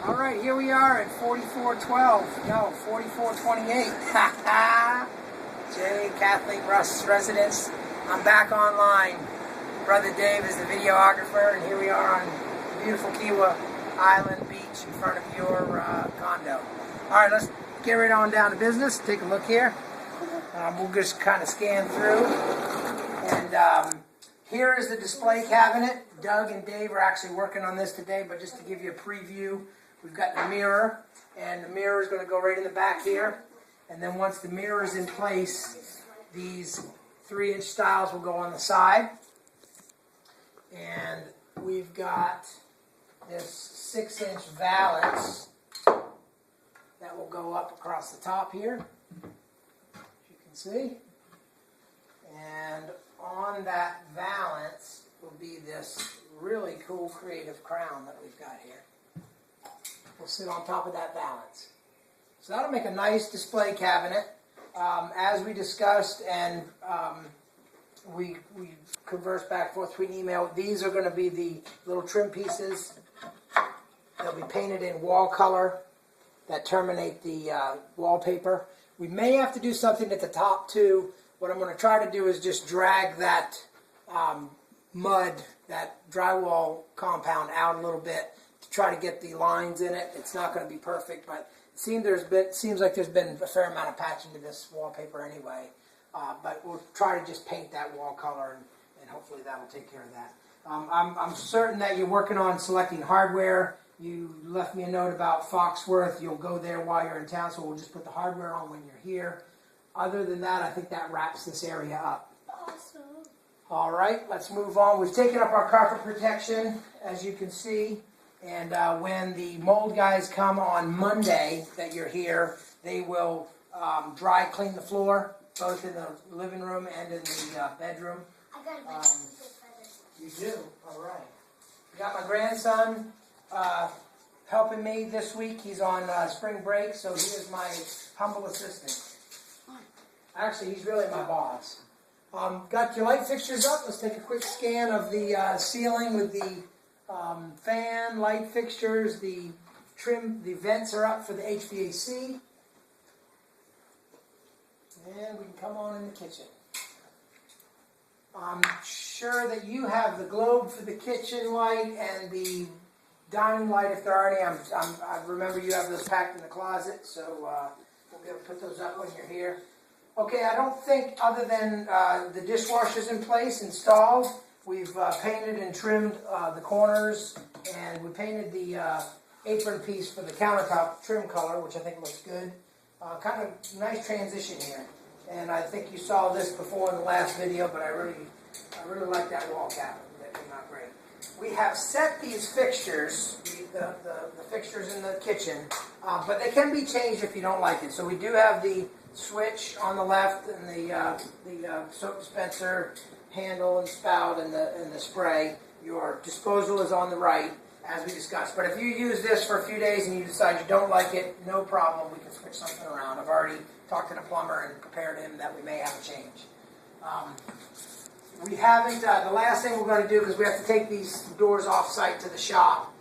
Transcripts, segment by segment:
All right, here we are at 4412. No, 4428. Jay Kathleen Russ residence. I'm back online. Brother Dave is the videographer, and here we are on beautiful Kiawah Island Beach in front of your condo. All right, let's get right on down to business. Take a look here. We'll just kind of scan through. And here is the display cabinet. Doug and Dave are actually working on this today, but just to give you a preview, we've got the mirror, and the mirror is going to go right in the back here. And then once the mirror is in place, these 3-inch stiles will go on the side. And we've got this 6-inch valance that will go up across the top here, as you can see. And on that valance will be this really cool creative crown that we've got here. Will sit on top of that valance. So that'll make a nice display cabinet. As we discussed and we conversed back and forth between email, these are going to be the little trim pieces. They'll be painted in wall color that terminate the wallpaper. We may have to do something at the top too. What I'm going to try to do is just drag that mud, that drywall compound out a little bit to try to get the lines in it. It's not going to be perfect, but it seems like there's been a fair amount of patching to this wallpaper anyway. But we'll try to just paint that wall color, and hopefully that will take care of that. I'm certain that you're working on selecting hardware. You left me a note about Foxworth. You'll go there while you're in town, so we'll just put the hardware on when you're here. Other than that, I think that wraps this area up. Awesome. All right, let's move on. We've taken up our carpet protection, as you can see. And when the mold guys come on Monday that you're here, they will dry clean the floor, both in the living room and in the bedroom. I got a bunch of You do? All right. Got my grandson helping me this week. He's on spring break, so he is my humble assistant. Actually, he's really my boss. Got your light fixtures up. Let's take a quick scan of the ceiling with the fan, light fixtures, the trim, the vents are up for the HVAC. And we can come on in the kitchen. I'm sure that you have the globe for the kitchen light and the dining light if there are any. I remember you have those packed in the closet, so we'll be able to put those up when you're here. Okay, I don't think other than the dishwasher's in place, installed, we've painted and trimmed the corners, and we painted the apron piece for the countertop trim color, which I think looks good. Kind of nice transition here. And I think you saw this before in the last video, but I really like that wall cabinet. That came out great. We have set these fixtures, the fixtures in the kitchen, but they can be changed if you don't like it. So we do have the switch on the left and the soap dispenser handle and spout and the spray. Your disposal is on the right, as we discussed. But if you use this for a few days and you decide you don't like it, no problem. We can switch something around. I've already talked to the plumber and prepared him that we may have a change. We haven't, the last thing we're going to do, because we have to take these doors off-site to the shop,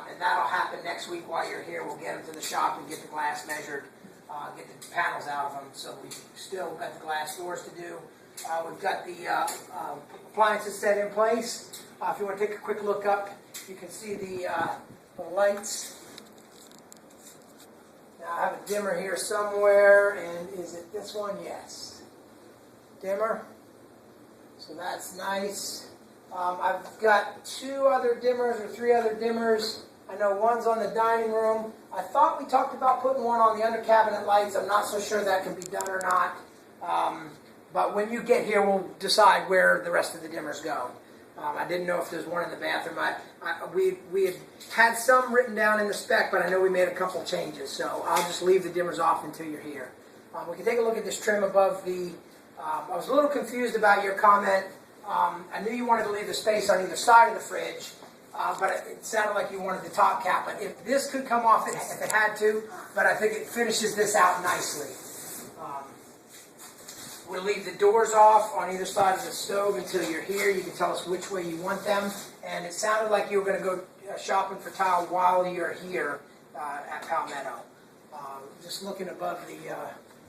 and that'll happen next week while you're here. We'll get them to the shop and get the glass measured, get the panels out of them. So we've still got the glass doors to do. We've got the appliances set in place. If you want to take a quick look up, you can see the lights. Now I have a dimmer here somewhere, and is it this one? Yes. Dimmer. So that's nice. I've got 2 other dimmers or 3 other dimmers. I know one's on the dining room. I thought we talked about putting one on the under cabinet lights. I'm not so sure that can be done or not. But when you get here, we'll decide where the rest of the dimmers go. I didn't know if there's one in the bathroom. We had some written down in the spec, but I know we made a couple changes. So I'll just leave the dimmers off until you're here. We can take a look at this trim above the... I was a little confused about your comment. I knew you wanted to leave the space on either side of the fridge, but it sounded like you wanted the top cap. But if this could come off, if it had to, but I think it finishes this out nicely. We'll leave the doors off on either side of the stove until you're here. You can tell us which way you want them. And it sounded like you were going to go shopping for tile while you're here. at Palmetto. Just looking above the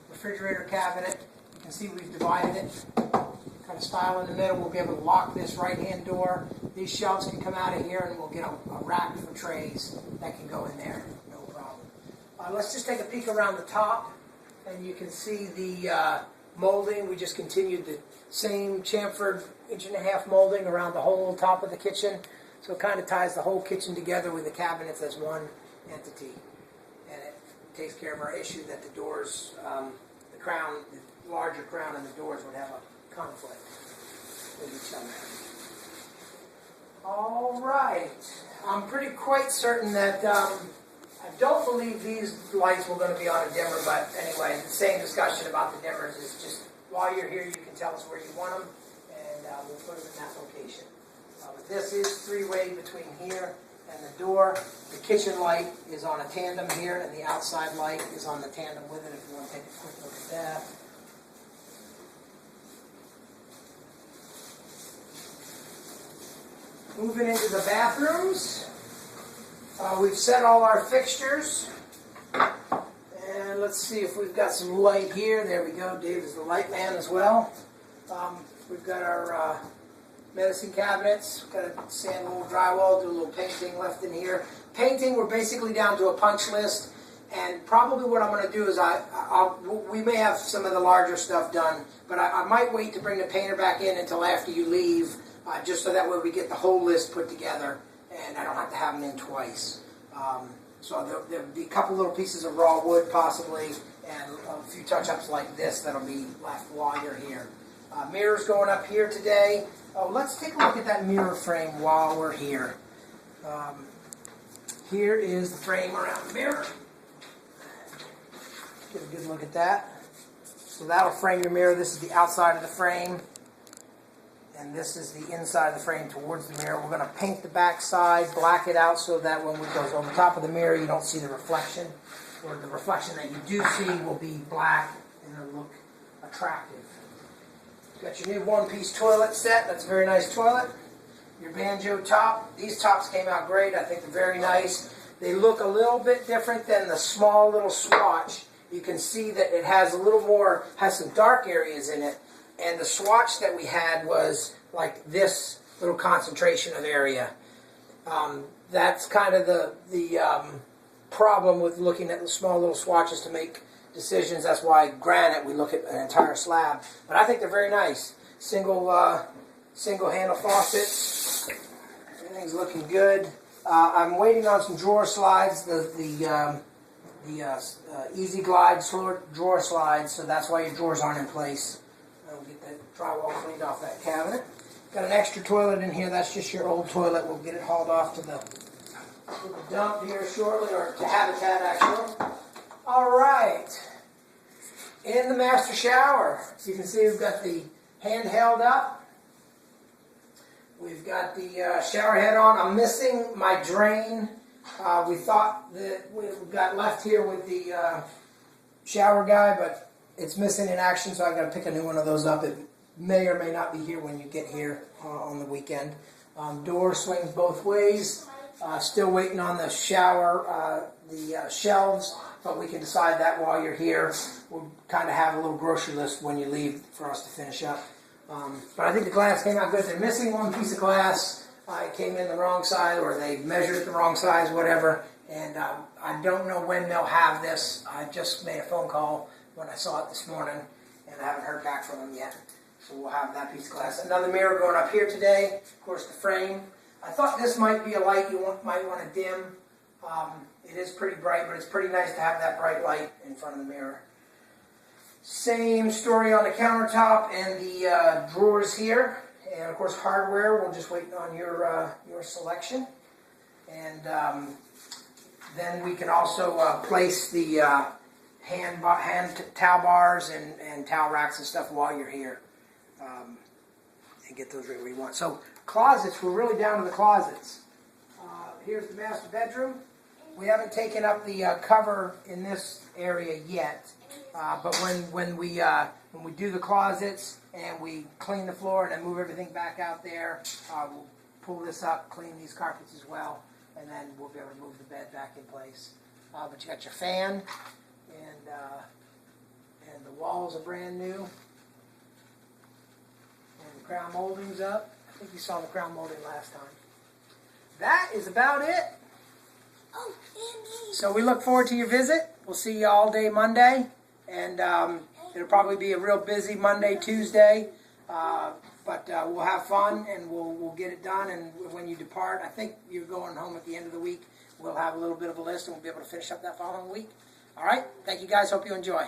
refrigerator cabinet, you can see we've divided it. Kind of style in the middle. We'll be able to lock this right-hand door. These shelves can come out of here, and we'll get a rack for trays that can go in there. No problem. Let's just take a peek around the top, and you can see the molding. We just continued the same chamfered 1.5-inch molding around the whole top of the kitchen. So it kind of ties the whole kitchen together with the cabinets as one entity. And it takes care of our issue that the doors, the crown, the larger crown and the doors would have a conflict with each other. All right. I'm pretty quite certain that I don't believe these lights were going to be on a dimmer, but anyway, the same discussion about the dimmers is just while you're here, you can tell us where you want them, and we'll put them in that location. But this is three-way between here and the door. The kitchen light is on a tandem here, and the outside light is on the tandem with it, if you want to take a quick look at that. Moving into the bathrooms, we've set all our fixtures, and let's see if we've got some light here. There we go. Dave is the light man as well. We've got our medicine cabinets. We've got a sand wall, drywall, do a little painting left in here. Painting, we're basically down to a punch list, and probably what I'm going to do is we may have some of the larger stuff done, but I might wait to bring the painter back in until after you leave. Just so that way we get the whole list put together and I don't have to have them in twice. So there'll be a couple little pieces of raw wood possibly and a few touch-ups like this that'll be left while you're here. Mirrors going up here today. Let's take a look at that mirror frame while we're here. Here is the frame around the mirror. Get a good look at that. So that'll frame your mirror. This is the outside of the frame. And this is the inside of the frame towards the mirror. We're going to paint the back side, black it out so that when it goes over top of the mirror, you don't see the reflection. Or the reflection that you do see will be black and it'll look attractive. Got your new one-piece toilet set. That's a very nice toilet. Your banjo top. These tops came out great. I think they're very nice. They look a little bit different than the small little swatch. You can see that it has a little more, has some dark areas in it. And the swatch that we had was like this little concentration of area. That's kind of the problem with looking at the small little swatches to make decisions. That's why granite, we look at an entire slab. But I think they're very nice. Single handle faucets. Everything's looking good. I'm waiting on some drawer slides. The Easy Glide drawer slides. So that's why your drawers aren't in place. We'll get that drywall cleaned off that cabinet. Got an extra toilet in here. That's just your old toilet. We'll get it hauled off to the dump here shortly, or to Habitat actually. All right. In the master shower, you can see we've got the handheld up. We've got the shower head on. I'm missing my drain. We thought that we got left here with the shower guy, but it's missing in action, so I've got to pick a new one of those up. It may or may not be here when you get here on the weekend. Door swings both ways. Still waiting on the shower, shelves, but we can decide that while you're here. We'll kind of have a little grocery list when you leave for us to finish up. But I think the glass came out good. They're missing one piece of glass. It came in the wrong size, or they measured it the wrong size, whatever. And I don't know when they'll have this. I just made a phone call when I saw it this morning, and I haven't heard back from them yet. So we'll have that piece of glass. Another mirror going up here today. Of course, the frame. I thought this might be a light you might want to dim. It is pretty bright, but it's pretty nice to have that bright light in front of the mirror. Same story on the countertop and the drawers here. And of course, hardware. We'll just wait on your selection. And then we can also place the hand towel bars and towel racks and stuff while you're here, and get those right where you want. So closets, we're really down to the closets. Here's the master bedroom. We haven't taken up the cover in this area yet, but when we do the closets and we clean the floor and then move everything back out there, we'll pull this up, clean these carpets as well, and then we'll be able to move the bed back in place. But you got your fan, and the walls are brand new. And the crown molding's up. I think you saw the crown molding last time. That is about it. Oh, Andy. So we look forward to your visit. We'll see you all day Monday. And it'll probably be a real busy Monday, Tuesday. But we'll have fun and we'll get it done. And when you depart, I think you're going home at the end of the week. We'll have a little bit of a list and we'll be able to finish up that following week. All right. Thank you guys. Hope you enjoy.